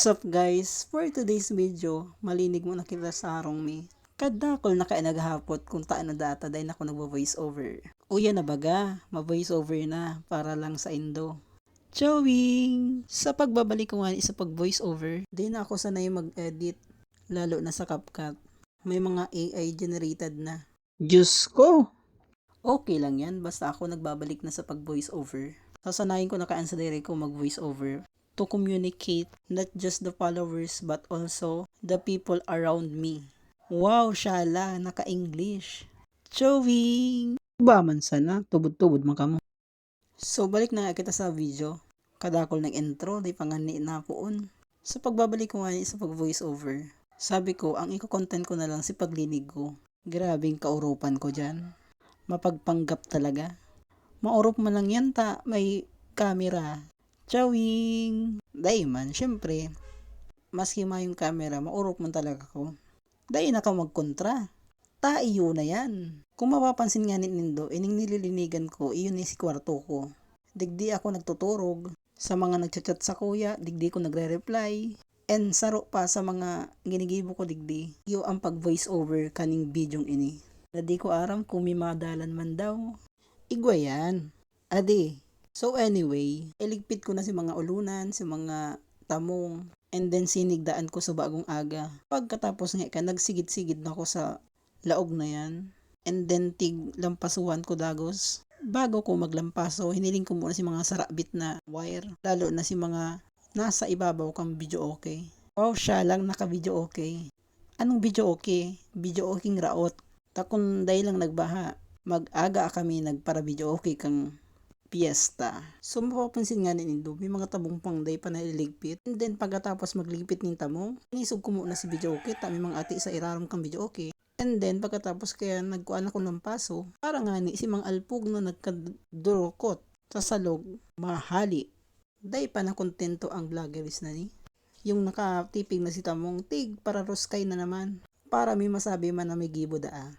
What's up guys? For today's video, malinig mo na kita sa harong mi. Kadakol na kaya naghapot kung taan na data dahil ako nagvo-voice over. Uya na baga, ma-voice over na para lang sa Indo. Chowing! Sa pagbabalik ko nga sa pag-voice over, di na ako sanay mag-edit, lalo na sa CapCut. May mga AI generated na. Diyos ko! Okay lang yan, basta ako nagbabalik na sa pag-voice over. Sasanayin ko na kaan sa direct ko mag-voice over to communicate not just the followers but also the people around me. Wow, shala, naka-English. Chowing! Ba man sana, tubod-tubod man kamo. So balik na kita sa video. Kadakol ng intro, di pangani na poon. Sa pagbabalik ko nga sa pag-voice over, sabi ko, ang iko-content ko na lang si paglinig ko. Grabing kaurupan ko dyan. Mapagpanggap talaga. Maurop man lang yan may camera. Chowing! Dahil man, syempre, maski yung camera, maurok man talaga ko. Dahil na ka magkontra. Iyo na yan. Kung mapapansin nga nindo, ining nililinigan ko, iyon si kwarto ko. Digdi ako nagtuturog. Sa mga nagchat-chat sa kuya, digdi ko nagre-reply. And saro pa sa mga ginigibo ko digdi. Iyo ang pag-voice over kaning bidyong ini. Nadi ko aram kung may madalan man daw. Igwa yan. Adi. So anyway, iligpit ko na si mga ulunan, si mga tamong, and then sinigdaan ko sa bagong aga. Pagkatapos nga nagsigid-sigid na ako sa laog na yan. And then lampasuhan ko dagos. Bago ko maglampaso, hiniling ko muna si mga sarabit na wire. Lalo na si mga nasa ibabaw kang video okay. Wow, siya lang naka-video okay. Anong video okay? Video okay raot. Takon dahil lang nagbaha. Mag-aga kami nagpara video okay kang piyesta. So mapapansin nga nindo, may mga tabong pangday pa naliligpit. And then pagkatapos magligpit ng tamo, inisog ko muna si video okay. May mga ati sa iraram kang video okay. And then pagkatapos kaya nagkuan ako ng paso, para nga ni si mga alpug no nagkadurokot sa salog, mahali. Day pa na kontento ang vloggeries na ni. Yung nakatipig na si tamong tig para ruskay na naman. Para may masabi man na may gibo daa.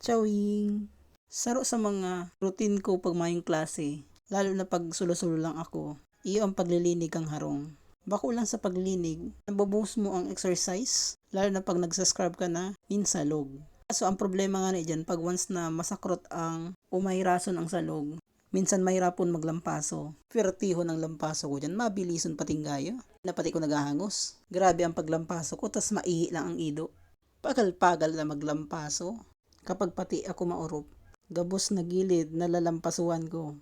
Chowing! Saro sa mga routine ko pag mayong klase. Lalo na pag sulo-sulo lang ako, iyo ang paglilinig ang harong. Bako lang sa paglinig, nabubus mo ang exercise, lalo na pag nagsascribe ka na, minsalog. So ang problema nga na dyan, pag once na masakrot ang umayrason ang salog, minsan mahirapon maglampaso. Pertiho ng lampaso ko dyan, mabilison pating gayo. Napati ko naghahangos. Grabe ang paglampaso ko, tas maihi lang ang ido. Pagal-pagal na maglampaso. Kapag pati ako maurop, gabos na gilid, nalalampasuan ko.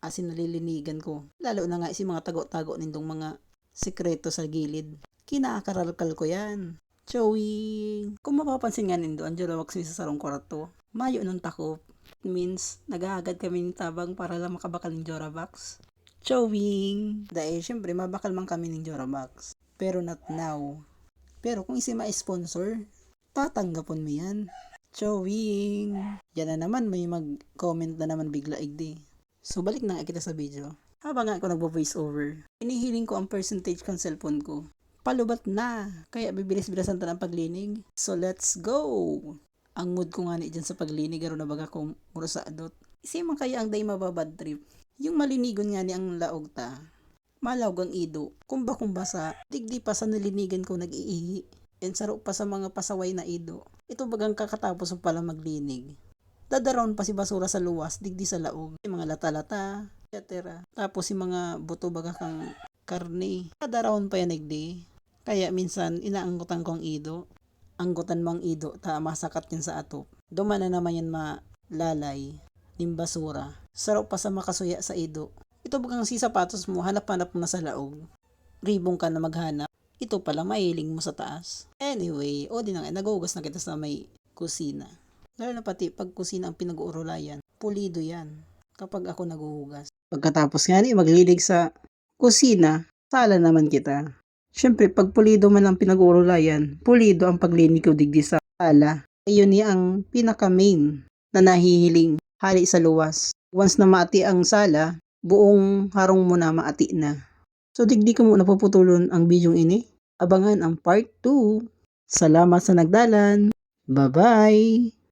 Asin nalilinigan ko. Lalo na nga si mga tago-tago nindong mga sekreto sa gilid. Kinakaralkal ko yan. Chowing! Kung mapapansin nga nindo, ang Jorawaks sa sarong kwarto. Mayo ng takop. It means, naghahagad kami ng tabang para lang makabakal ng Jorawaks. Chowing! Dahil syempre, mabakal man kami ng Jorawaks. Pero not now. Pero kung isi ma-sponsor, tatanggapon mo yan. Chowing! Yan na naman, may mag-comment na naman bigla igdi. So balik na nga kita sa video. Habang nga ako nagvo-voice over, inihiling ko ang percentage kang cellphone ko. Palubat na, kaya bibilis-bilisan ta ng paglinig. So let's go! Ang mood ko nga ni dyan sa paglinig, garo na baga kong murusadot. Isi man kaya ang day mababad trip. Yung malinigon nga ni ang laog ta. Malawg ang ido. Kumba sa digdi pa sa nalinigan ko nag-iihi. And saro pa sa mga pasaway na ido. Ito bagang kakatapos pala maglinig. Dadaroon pa si basura sa luwas, digdi sa laog. Yung mga lata-lata, etc. Tapos yung mga buto baga kang karne. Dadaroon pa yan digdi. Kaya minsan inaanggutan ko ang ido. Anggutan mo ang ido, masakat yan sa atop. Duman na naman yan malalay, yung basura. Sarap pa sa makasuya sa ido. Ito bagang si sapatos mo, hanap-hanap mo na sa laog. Ribong ka na maghanap. Ito pala mailing mo sa taas. Anyway, di na nga, nagugas na kita sa may kusina. Lalo na pati pag kusina ang pinag-uurulayan, pulido yan kapag ako naguhugas. Pagkatapos nga maglilig sa kusina, sala naman kita. Siyempre, pag pulido man ang pinag-uurulayan, pulido ang paglinig ko digdi sa sala. Ayun niya ang pinaka-main na nahihiling hali sa luwas. Once na maati ang sala, buong harong mo na maati na. So digdi ko muna puputulon ang bidyong ini. Abangan ang part 2. Salamat sa nagdalan. Bye-bye!